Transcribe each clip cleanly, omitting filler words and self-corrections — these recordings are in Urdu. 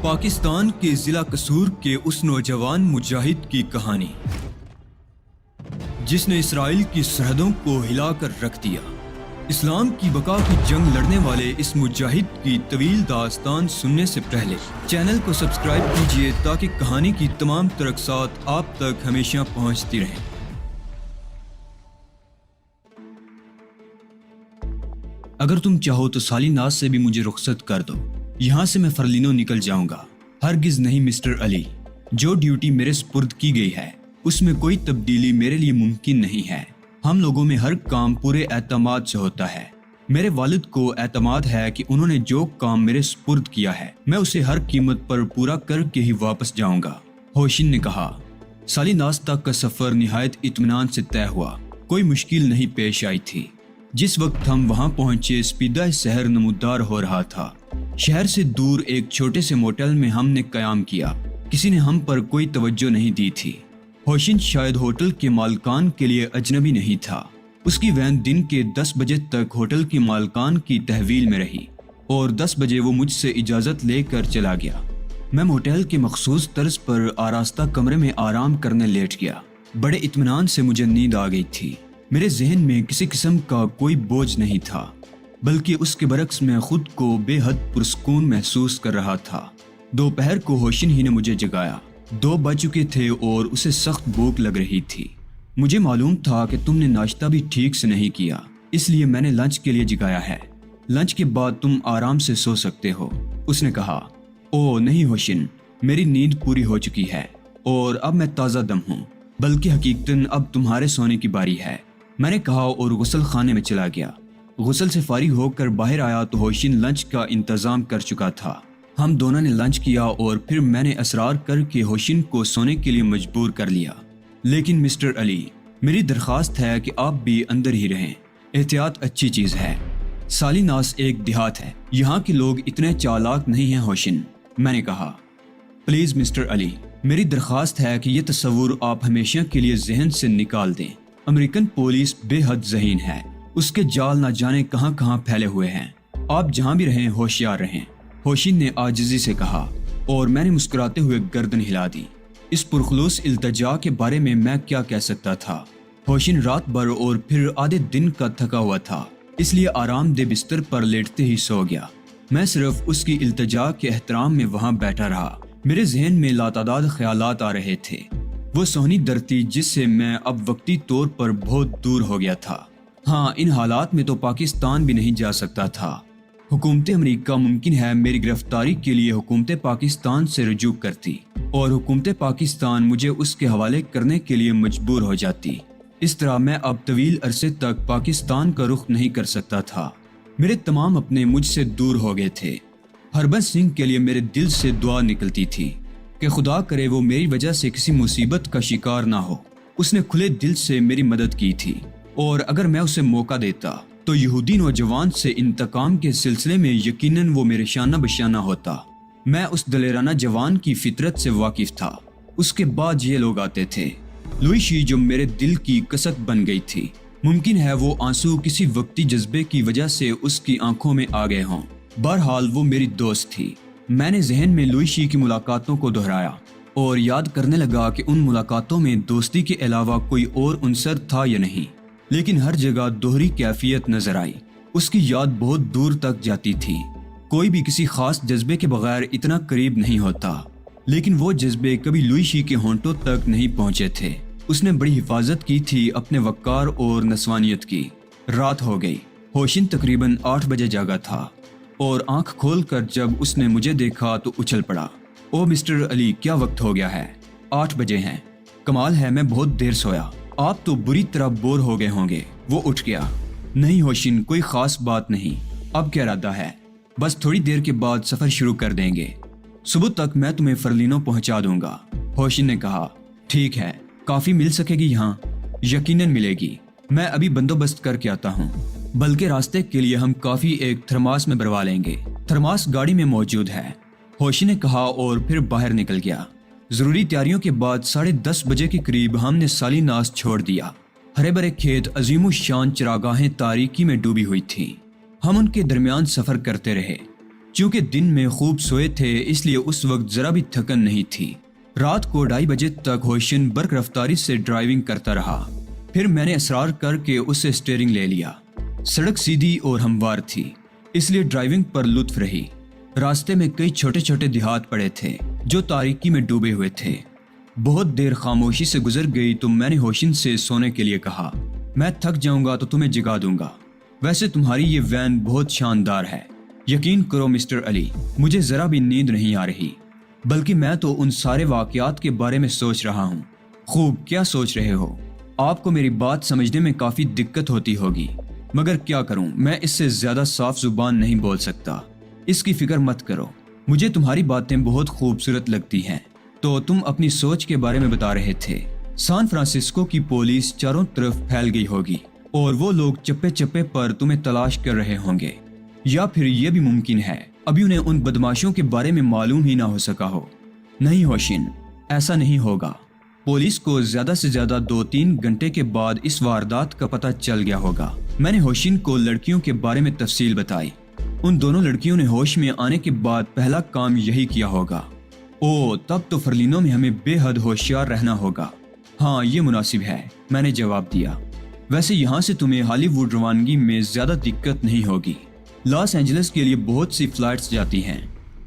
پاکستان کے ضلع قصور کے اس نوجوان مجاہد کی کہانی جس نے اسرائیل کی سرحدوں کو ہلا کر رکھ دیا۔ اسلام کی بقا کی جنگ لڑنے والے اس مجاہد کی طویل داستان سننے سے پہلے چینل کو سبسکرائب کیجیے تاکہ کہانی کی تمام ترقصات آپ تک ہمیشہ پہنچتی رہیں۔ اگر تم چاہو تو سالی ناز سے بھی مجھے رخصت کر دو، یہاں سے میں فرلینو نکل جاؤں گا۔ ہرگز نہیں مسٹر علی، جو ڈیوٹی میرے سپرد کی گئی ہے اس میں کوئی تبدیلی میرے لیے ممکن نہیں ہے۔ ہم لوگوں میں ہر کام پورے اعتماد سے ہوتا ہے۔ میرے والد کو اعتماد ہے کہ انہوں نے جو کام میرے سپرد کیا ہے میں اسے ہر قیمت پر پورا کر کے ہی واپس جاؤں گا، ہوشن نے کہا۔ سالی ناز تک کا سفر نہایت اطمینان سے طے ہوا، کوئی مشکل نہیں پیش آئی تھی۔ جس وقت ہم وہاں پہنچے سپیدہ شہر نمودار ہو رہا تھا۔ شہر سے دور ایک چھوٹے سے موٹل میں ہم نے قیام کیا، کسی نے ہم پر کوئی توجہ نہیں دی تھی۔ ہوشن شاید ہوٹل کے مالکان کے لیے اجنبی نہیں تھا۔ اس کی وین دن کے 10 بجے تک ہوٹل کے مالکان کی تحویل میں رہی اور 10 بجے وہ مجھ سے اجازت لے کر چلا گیا۔ میں موٹل کے مخصوص طرز پر آراستہ کمرے میں آرام کرنے لیٹ گیا۔ بڑے اطمینان سے مجھے نیند آ گئی تھی۔ میرے ذہن میں کسی قسم کا کوئی بوجھ نہیں تھا، بلکہ اس کے برعکس میں خود کو بے حد پرسکون محسوس کر رہا تھا۔ دوپہر کو ہوشن ہی نے مجھے جگایا۔ 2 بج چکے تھے اور اسے سخت بھوک لگ رہی تھی۔ مجھے معلوم تھا کہ تم نے ناشتہ بھی ٹھیک سے نہیں کیا، اس لیے میں نے لنچ کے لیے جگایا ہے۔ لنچ کے بعد تم آرام سے سو سکتے ہو، اس نے کہا۔ او نہیں ہوشن، میری نیند پوری ہو چکی ہے اور اب میں تازہ دم ہوں، بلکہ حقیقتاً اب تمہارے سونے کی باری ہے، میں نے کہا اور غسل خانے میں چلا گیا۔ غسل سے فارغ ہو کر باہر آیا تو ہوشن لنچ کا انتظام کر چکا تھا۔ ہم دونوں نے لنچ کیا اور پھر میں نے اصرار کر کے ہوشن کو سونے کے لیے مجبور کر لیا۔ لیکن مسٹر علی، میری درخواست ہے کہ آپ بھی اندر ہی رہیں، احتیاط اچھی چیز ہے۔ سالی ناز ایک دیہات ہے، یہاں کے لوگ اتنے چالاک نہیں ہیں ہوشن، میں نے کہا۔ پلیز مسٹر علی، میری درخواست ہے کہ یہ تصور آپ ہمیشہ کے لیے ذہن سے نکال دیں۔ امریکن پولیس بے حد ذہین ہے، اس کے جال نہ جانے کہاں کہاں پھیلے ہوئے ہیں۔ آپ جہاں بھی رہیں ہوشیار رہیں، ہوشن نے عاجزی سے کہا اور میں نے مسکراتے ہوئے گردن ہلا دی۔ اس پرخلوص التجا کے بارے میں کیا کہہ سکتا تھا؟ ہوشن رات بھر اور پھر آدھے دن کا تھکا ہوا تھا، اس لیے آرام دہ بستر پر لیٹتے ہی سو گیا۔ میں صرف اس کی التجا کے احترام میں وہاں بیٹھا رہا۔ میرے ذہن میں لاتعداد خیالات آ رہے تھے، وہ سونی درتی جس سے میں اب وقتی طور پر بہت دور ہو گیا تھا۔ ہاں، ان حالات میں تو پاکستان بھی نہیں جا سکتا تھا۔ حکومت امریکہ ممکن ہے میری گرفتاری کے لیے حکومت پاکستان سے رجوع کرتی اور حکومت پاکستان مجھے اس کے حوالے کرنے کے لیے مجبور ہو جاتی۔ اس طرح میں اب طویل عرصے تک پاکستان کا رخ نہیں کر سکتا تھا۔ میرے تمام اپنے مجھ سے دور ہو گئے تھے۔ ہربنس سنگھ کے لیے میرے دل سے دعا نکلتی تھی کہ خدا کرے وہ میری وجہ سے کسی مصیبت کا شکار نہ ہو۔ اس نے کھلے دل سے میری مدد کی تھی اور اگر میں اسے موقع دیتا تو یہودی نوجوان سے انتقام کے سلسلے میں یقیناً وہ میرے شانہ بشانہ ہوتا۔ میں اس دلیرانہ جوان کی فطرت سے واقف تھا۔ اس کے بعد یہ لوگ آتے تھے، لوئیشی جو میرے دل کی کسک بن گئی تھی۔ ممکن ہے وہ آنسو کسی وقتی جذبے کی وجہ سے اس کی آنکھوں میں آ گئے ہوں، بہرحال وہ میری دوست تھی۔ میں نے ذہن میں لوئیشی کی ملاقاتوں کو دہرایا اور یاد کرنے لگا کہ ان ملاقاتوں میں دوستی کے علاوہ کوئی اور عنصر تھا یا نہیں، لیکن ہر جگہ دوہری کیفیت نظر آئی۔ اس کی یاد بہت دور تک جاتی تھی۔ کوئی بھی کسی خاص جذبے کے بغیر اتنا قریب نہیں ہوتا، لیکن وہ جذبے کبھی لوئیشی کے ہونٹوں تک نہیں پہنچے تھے۔ اس نے بڑی حفاظت کی تھی اپنے وقار اور نسوانیت کی۔ رات ہو گئی، ہوشن تقریباً 8 بجے جاگا تھا اور آنکھ کھول کر جب اس نے مجھے دیکھا تو اچھل پڑا۔ او مسٹر علی، کیا وقت ہو گیا ہے؟ 8 بجے ہیں۔ کمال ہے، میں بہت دیر سویا، آپ تو بری طرح بور ہو گئے ہوں گے۔ وہ اٹھ گیا۔ نہیں ہوشن، کوئی خاص بات نہیں۔ اب کیا ارادہ ہے؟ بس تھوڑی دیر کے بعد سفر شروع کر دیں گے، صبح تک میں تمہیں فرلینو پہنچا دوں گا، ہوشن نے کہا۔ ٹھیک ہے، کافی مل سکے گی یہاں؟ یقیناً ملے گی، میں ابھی بندوبست کر کے آتا ہوں۔ بلکہ راستے کے لیے ہم کافی ایک تھرماس میں بھروا لیں گے، تھرماس گاڑی میں موجود ہے، ہوشن نے کہا اور پھر باہر نکل گیا۔ ضروری تیاریوں کے بعد 10:30 بجے کے قریب ہم نے سالی ناز چھوڑ دیا۔ ہرے بھرے کھیت، عظیم الشان چراگاہیں تاریکی میں ڈوبی ہوئی تھیں۔ ہم ان کے درمیان سفر کرتے رہے۔ چونکہ دن میں خوب سوئے تھے اس لیے اس وقت ذرا بھی تھکن نہیں تھی۔ رات کو 2:30 بجے تک ہوشن برق رفتاری سے ڈرائیونگ کرتا رہا۔ پھر میں نے اصرار کر کے اس سے اسٹیئرنگ لے لیا۔ سڑک سیدھی اور ہموار تھی اس لیے ڈرائیونگ پر لطف رہی۔ راستے میں کئی چھوٹے چھوٹے دیہات پڑے تھے جو تاریکی میں ڈوبے ہوئے تھے۔ بہت دیر خاموشی سے گزر گئی تو میں نے ہوشن سے سونے کے لیے کہا، میں تھک جاؤں گا تو تمہیں جگا دوں گا۔ ویسے تمہاری یہ وین بہت شاندار ہے، یقین کرو مسٹر علی، مجھے ذرا بھی نیند نہیں آ رہی، بلکہ میں تو ان سارے واقعات کے بارے میں سوچ رہا ہوں۔ خوب، کیا سوچ رہے ہو؟ آپ کو میری بات سمجھنے میں کافی دقت ہوتی ہوگی، مگر کیا کروں، میں اس سے زیادہ صاف زبان نہیں بول سکتا۔ اس کی فکر مت کرو، مجھے تمہاری باتیں بہت خوبصورت لگتی ہیں۔ تو تم اپنی سوچ کے بارے میں بتا رہے تھے۔ سان فرانسسکو کی پولیس چاروں طرف پھیل گئی ہوگی اور وہ لوگ چپے چپے پر تمہیں تلاش کر رہے ہوں گے، یا پھر یہ بھی ممکن ہے ابھی انہیں ان بدماشوں کے بارے میں معلوم ہی نہ ہو سکا ہو۔ نہیں ہوشن، ایسا نہیں ہوگا۔ پولیس کو زیادہ سے زیادہ 2-3 گھنٹے کے بعد اس واردات کا پتہ چل گیا ہوگا۔ میں نے ہوشن کو لڑکیوں کے بارے میں تفصیل بتائی۔ ان دونوں لڑکیوں نے ہوش میں آنے کے بعد پہلا کام یہی کیا ہوگا۔ او، تب تو فرلینو میں ہمیں بے حد ہوشیار رہنا ہوگا۔ ہاں، یہ مناسب ہے، میں نے جواب دیا۔ ویسے یہاں سے تمہیں ہالی ووڈ روانگی میں زیادہ دقت نہیں ہوگی۔ لاس اینجلس کے لیے بہت سی فلائٹس جاتی ہیں،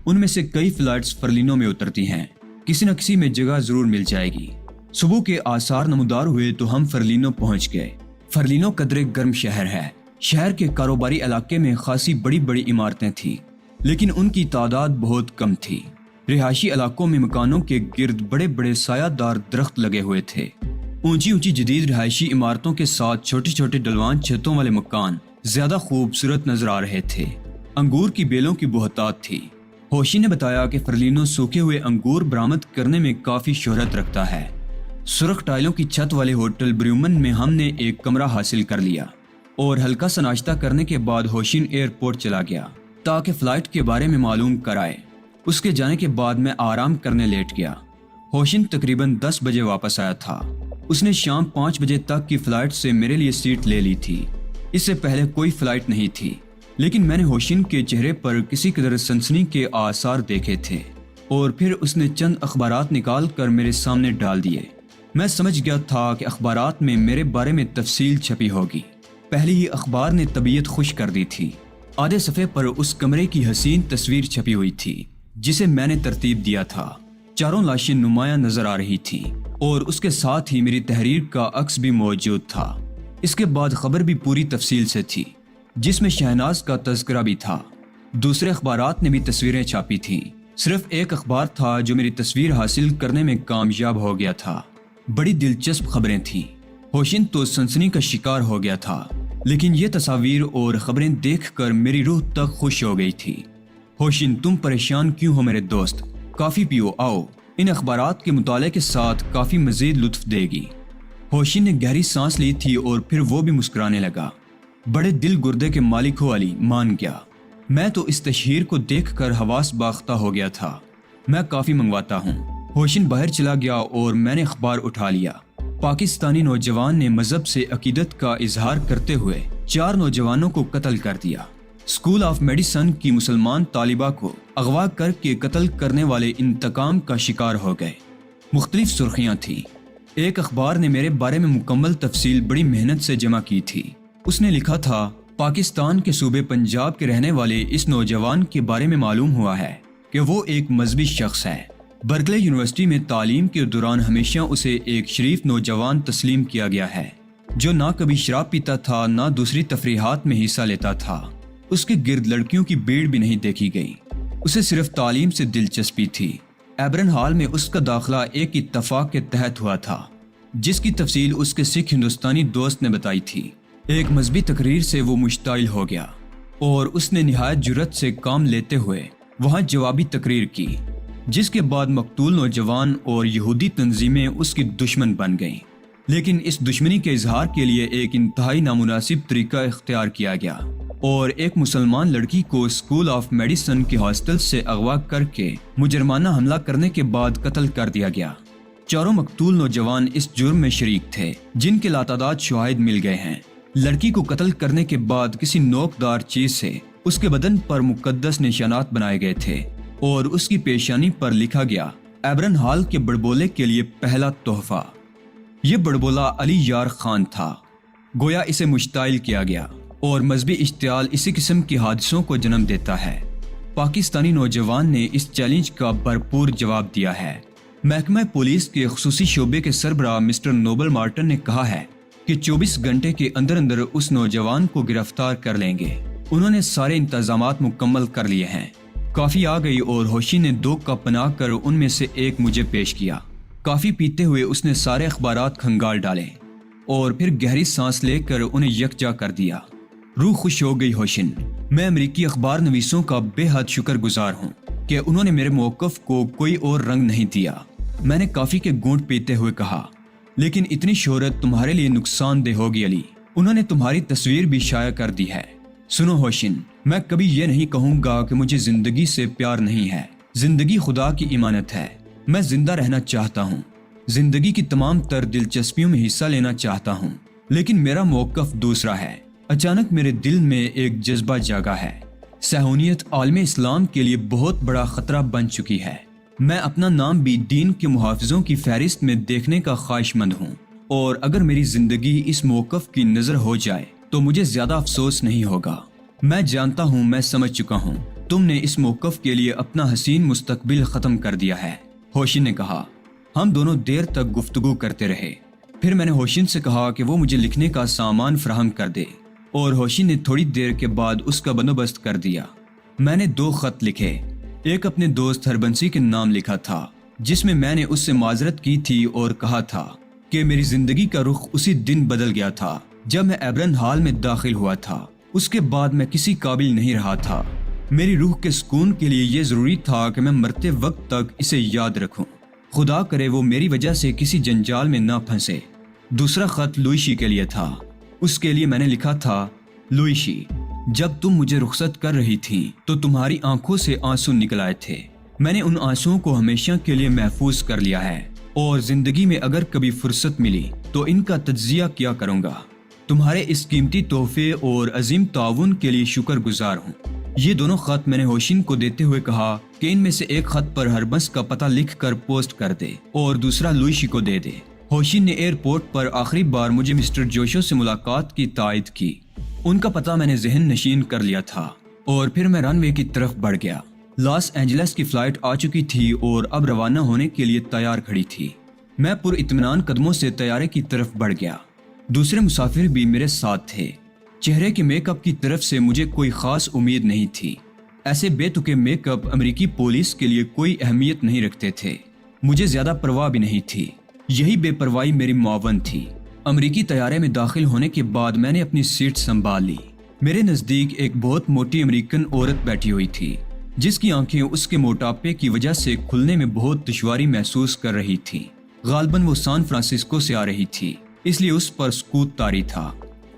ان میں سے کئی فلائٹس فرلینو میں اترتی ہیں، کسی نہ کسی میں جگہ ضرور مل جائے گی۔ صبح کے آثار نمودار ہوئے تو ہم فرلینو پہنچ گئے۔ فرلینو قدرے گرم شہر ہے۔ شہر کے کاروباری علاقے میں خاصی بڑی بڑی عمارتیں تھیں، لیکن ان کی تعداد بہت کم تھی۔ رہائشی علاقوں میں مکانوں کے گرد بڑے بڑے سایہ دار درخت لگے ہوئے تھے۔ اونچی اونچی جدید رہائشی عمارتوں کے ساتھ چھوٹے چھوٹے ڈلوان چھتوں والے مکان زیادہ خوبصورت نظر آ رہے تھے۔ انگور کی بیلوں کی بہتات تھی۔ ہوشی نے بتایا کہ فرلینو سوکھے ہوئے انگور برآمد کرنے میں کافی شہرت رکھتا ہے۔ سرخ ٹائلوں کی چھت والے ہوٹل بریومن میں ہم نے ایک کمرہ حاصل کر لیا اور ہلکا سا ناشتہ کرنے کے بعد ہوشن ایئرپورٹ چلا گیا تاکہ فلائٹ کے بارے میں معلوم کرائے۔ اس کے جانے کے بعد میں آرام کرنے لیٹ گیا۔ ہوشن تقریباً 10 بجے واپس آیا تھا۔ اس نے شام 5 بجے تک کی فلائٹ سے میرے لیے سیٹ لے لی تھی۔ اس سے پہلے کوئی فلائٹ نہیں تھی، لیکن میں نے ہوشن کے چہرے پر کسی قدر سنسنی کے آثار دیکھے تھے، اور پھر اس نے چند اخبارات نکال کر میرے سامنے ڈال دیے۔ میں سمجھ گیا تھا کہ اخبارات میں میرے بارے میں تفصیل چھپی ہوگی۔ پہلی ہی اخبار نے طبیعت خوش کر دی تھی۔ آدھے صفحے پر اس کمرے کی حسین تصویر چھپی ہوئی تھی جسے میں نے ترتیب دیا تھا۔ چاروں لاشیں نمایاں نظر آ رہی تھیں اور اس کے ساتھ ہی میری تحریر کا عکس بھی موجود تھا۔ اس کے بعد خبر بھی پوری تفصیل سے تھی، جس میں شہناز کا تذکرہ بھی تھا۔ دوسرے اخبارات نے بھی تصویریں چھاپی تھیں۔ صرف ایک اخبار تھا جو میری تصویر حاصل کرنے میں کامیاب ہو گیا تھا۔ بڑی دلچسپ خبریں تھیں۔ ہوشن تو سنسنی کا شکار ہو گیا تھا، لیکن یہ تصاویر اور خبریں دیکھ کر میری روح تک خوش ہو گئی تھی۔ ہوشن، تم پریشان کیوں ہو میرے دوست؟ کافی پیو، آؤ، ان اخبارات کے مطالعے کے ساتھ کافی مزید لطف دے گی۔ ہوشن نے گہری سانس لی تھی اور پھر وہ بھی مسکرانے لگا۔ بڑے دل گردے کے مالک ہو علی، مان گیا۔ میں تو اس تشہیر کو دیکھ کر حواس باختہ ہو گیا تھا۔ میں کافی منگواتا ہوں۔ ہوشن باہر چلا گیا اور میں نے اخبار اٹھا لیا۔ پاکستانی نوجوان نے مذہب سے عقیدت کا اظہار کرتے ہوئے 4 نوجوانوں کو قتل کر دیا۔ اسکول آف میڈیسن کی مسلمان طالبہ کو اغوا کر کے قتل کرنے والے انتقام کا شکار ہو گئے۔ مختلف سرخیاں تھیں۔ ایک اخبار نے میرے بارے میں مکمل تفصیل بڑی محنت سے جمع کی تھی۔ اس نے لکھا تھا، پاکستان کے صوبے پنجاب کے رہنے والے اس نوجوان کے بارے میں معلوم ہوا ہے کہ وہ ایک مذہبی شخص ہے۔ برکلے یونیورسٹی میں تعلیم کے دوران ہمیشہ اسے ایک شریف نوجوان تسلیم کیا گیا ہے، جو نہ کبھی شراب پیتا تھا نہ دوسری تفریحات میں حصہ لیتا تھا۔ اس کے گرد لڑکیوں کی بھیڑ بھی نہیں دیکھی گئی۔ اسے صرف تعلیم سے دلچسپی تھی۔ ایبرن ہال میں اس کا داخلہ ایک اتفاق کے تحت ہوا تھا، جس کی تفصیل اس کے سکھ ہندوستانی دوست نے بتائی تھی۔ ایک مذہبی تقریر سے وہ مشتعل ہو گیا اور اس نے نہایت جرأت سے کام لیتے ہوئے وہاں جوابی تقریر کی، جس کے بعد مقتول نوجوان اور یہودی تنظیمیں اس کی دشمن بن گئیں۔ لیکن اس دشمنی کے اظہار کے لیے ایک انتہائی نامناسب طریقہ اختیار کیا گیا اور ایک مسلمان لڑکی کو اسکول آف میڈیسن کے ہاسٹل سے اغوا کر کے مجرمانہ حملہ کرنے کے بعد قتل کر دیا گیا۔ چاروں مقتول نوجوان اس جرم میں شریک تھے، جن کے لاتعداد شواہد مل گئے ہیں۔ لڑکی کو قتل کرنے کے بعد کسی نوکدار چیز سے اس کے بدن پر مقدس نشانات بنائے گئے تھے اور اس کی پیشانی پر لکھا گیا ایبرن ہال کے بڑبولے کے لیے پہلا تحفہ۔ یہ بڑبولا علی یار خان تھا، گویا اسے مشتعل کیا گیا، اور مذہبی اشتعال اسی قسم کے حادثوں کو جنم دیتا ہے۔ پاکستانی نوجوان نے اس چیلنج کا بھرپور جواب دیا ہے۔ محکمہ پولیس کے خصوصی شعبے کے سربراہ مسٹر نوبل مارٹن نے کہا ہے کہ 24 گھنٹے کے اندر اندر اس نوجوان کو گرفتار کر لیں گے۔ انہوں نے سارے انتظامات مکمل کر لیے ہیں۔ کافی آ گئی اور ہوشی نے 2 کپ بنا کر ان میں سے ایک مجھے پیش کیا۔ کافی پیتے ہوئے اس نے سارے اخبارات کھنگال ڈالے اور پھر گہری سانس لے کر انہیں یکجا کر دیا۔ روح خوش ہو گئی ہوشن۔ میں امریکی اخبار نویسوں کا بے حد شکر گزار ہوں کہ انہوں نے میرے موقف کو کوئی اور رنگ نہیں دیا۔ میں نے کافی کے گھونٹ پیتے ہوئے کہا، لیکن اتنی شہرت تمہارے لیے نقصان دہ ہوگی علی۔ انہوں نے تمہاری تصویر بھی شائع کر دی ہے۔ سنو ہوشن، میں کبھی یہ نہیں کہوں گا کہ مجھے زندگی سے پیار نہیں ہے۔ زندگی خدا کی امانت ہے۔ میں زندہ رہنا چاہتا ہوں، زندگی کی تمام تر دلچسپیوں میں حصہ لینا چاہتا ہوں، لیکن میرا موقف دوسرا ہے۔ اچانک میرے دل میں ایک جذبہ جاگا ہے۔ صہیونیت عالم اسلام کے لیے بہت بڑا خطرہ بن چکی ہے۔ میں اپنا نام بھی دین کے محافظوں کی فہرست میں دیکھنے کا خواہش مند ہوں، اور اگر میری زندگی اس موقف کی نظر ہو جائے تو مجھے زیادہ افسوس نہیں ہوگا۔ میں جانتا ہوں، میں سمجھ چکا ہوں، تم نے اس موقف کے لیے اپنا حسین مستقبل ختم کر دیا ہے۔ ہوشن نے کہا۔ ہم دونوں دیر تک گفتگو کرتے رہے۔ پھر میں نے ہوشن سے کہا کہ وہ مجھے لکھنے کا سامان فراہم کر دے، اور ہوشن نے تھوڑی دیر کے بعد اس کا بندوبست کر دیا۔ میں نے 2 خط لکھے۔ ایک اپنے دوست ہربنسی کے نام لکھا تھا، جس میں نے اس سے معذرت کی تھی اور کہا تھا کہ میری زندگی کا رخ اسی دن بدل گیا تھا جب میں ایبرن ہال میں داخل ہوا تھا۔ اس کے بعد میں کسی قابل نہیں رہا تھا۔ میری روح کے سکون کے لیے یہ ضروری تھا کہ میں مرتے وقت تک اسے یاد رکھوں۔ خدا کرے وہ میری وجہ سے کسی جنجال میں نہ پھنسے۔ دوسرا خط لوئیشی کے لیے تھا۔ اس کے لیے میں نے لکھا تھا، لوئیشی، جب تم مجھے رخصت کر رہی تھی تو تمہاری آنکھوں سے آنسو نکل آئے تھے۔ میں نے ان آنسوؤں کو ہمیشہ کے لیے محفوظ کر لیا ہے، اور زندگی میں اگر کبھی فرصت ملی تو ان کا تجزیہ کیا کروں گا۔ تمہارے اس قیمتی تحفے اور عظیم تعاون کے لیے شکر گزار ہوں۔ یہ دونوں خط میں نے ہوشن کو دیتے ہوئے کہا کہ ان میں سے ایک خط پر ہربنس کا پتہ لکھ کر پوسٹ کر دے اور دوسرا لوئیشی کو دے دے۔ ہوشن نے ایئرپورٹ پر آخری بار مجھے مسٹر جوشو سے ملاقات کی تائید کی۔ ان کا پتہ میں نے ذہن نشین کر لیا تھا، اور پھر میں رن وے کی طرف بڑھ گیا۔ لاس اینجلس کی فلائٹ آ چکی تھی اور اب روانہ ہونے کے لیے تیار کھڑی تھی۔ میں پر اطمینان قدموں سے طیارے کی طرف بڑھ گیا۔ دوسرے مسافر بھی میرے ساتھ تھے۔ چہرے کے میک اپ کی طرف سے مجھے کوئی خاص امید نہیں تھی۔ ایسے بے تکے میک اپ امریکی پولیس کے لیے کوئی اہمیت نہیں رکھتے تھے۔ مجھے زیادہ پرواہ بھی نہیں تھی۔ یہی بے پرواہی میری معاون تھی۔ امریکی طیارے میں داخل ہونے کے بعد میں نے اپنی سیٹ سنبھال لی۔ میرے نزدیک ایک بہت موٹی امریکن عورت بیٹھی ہوئی تھی، جس کی آنکھیں اس کے موٹاپے کی وجہ سے کھلنے میں بہت دشواری محسوس کر رہی تھی۔ غالباً وہ سان فرانسسکو سے آ رہی تھی، اس لیے اس پر سکوت طاری تھا۔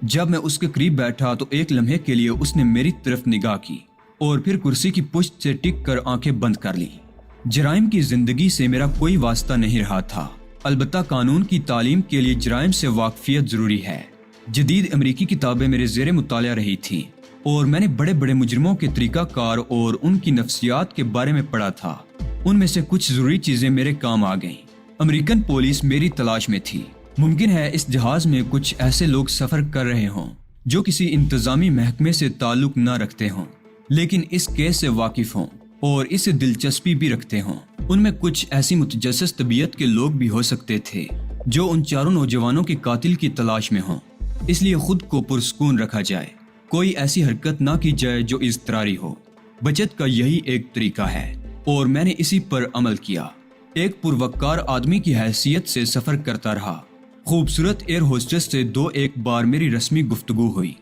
جب میں اس کے قریب بیٹھا تو ایک لمحے کے لیے اس نے میری طرف نگاہ کی اور پھر کرسی کی پشت سے ٹک کر آنکھیں بند کر لی۔ جرائم کی زندگی سے میرا کوئی واسطہ نہیں رہا تھا، البتہ قانون کی تعلیم کے لیے جرائم سے واقفیت ضروری ہے۔ جدید امریکی کتابیں میرے زیر مطالعہ رہی تھی، اور میں نے بڑے بڑے مجرموں کے طریقہ کار اور ان کی نفسیات کے بارے میں پڑھا تھا۔ ان میں سے کچھ ضروری چیزیں میرے کام آ گئیں۔ امریکن پولیس میری تلاش میں تھی۔ ممکن ہے اس جہاز میں کچھ ایسے لوگ سفر کر رہے ہوں جو کسی انتظامی محکمے سے تعلق نہ رکھتے ہوں، لیکن اس کیس سے واقف ہوں اور اس سے دلچسپی بھی رکھتے ہوں۔ ان میں کچھ ایسی متجسس طبیعت کے لوگ بھی ہو سکتے تھے جو ان 4 نوجوانوں کے قاتل کی تلاش میں ہوں۔ اس لیے خود کو پرسکون رکھا جائے، کوئی ایسی حرکت نہ کی جائے جو اضطراری ہو۔ بچت کا یہی ایک طریقہ ہے، اور میں نے اسی پر عمل کیا۔ ایک پروقار آدمی کی حیثیت سے سفر کرتا رہا۔ خوبصورت ایئر ہوسٹس سے 2-1 بار میری رسمی گفتگو ہوئی،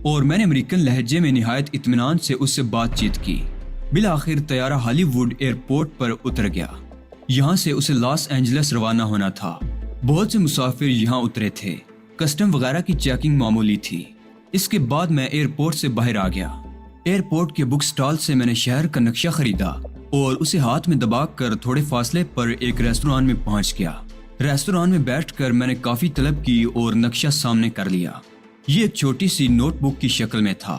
اور میں نے امریکن لہجے میں نہایت اطمینان سے اس سے بات چیت کی۔ بالآخر طیارہ ہالی ووڈ ایئرپورٹ پر اتر گیا۔ یہاں سے اسے لاس اینجلس روانہ ہونا تھا۔ بہت سے مسافر یہاں اترے تھے۔ کسٹم وغیرہ کی چیکنگ معمولی تھی۔ اس کے بعد میں ایئرپورٹ سے باہر آ گیا۔ ایئرپورٹ کے بک سٹال سے میں نے شہر کا نقشہ خریدا اور اسے ہاتھ میں دبا کر تھوڑے فاصلے پر ایک ریستوران میں پہنچ گیا۔ ریستوران میں بیٹھ کر میں نے کافی طلب کی اور نقشہ سامنے کر لیا۔ یہ ایک چھوٹی سی نوٹ بک کی شکل میں تھا۔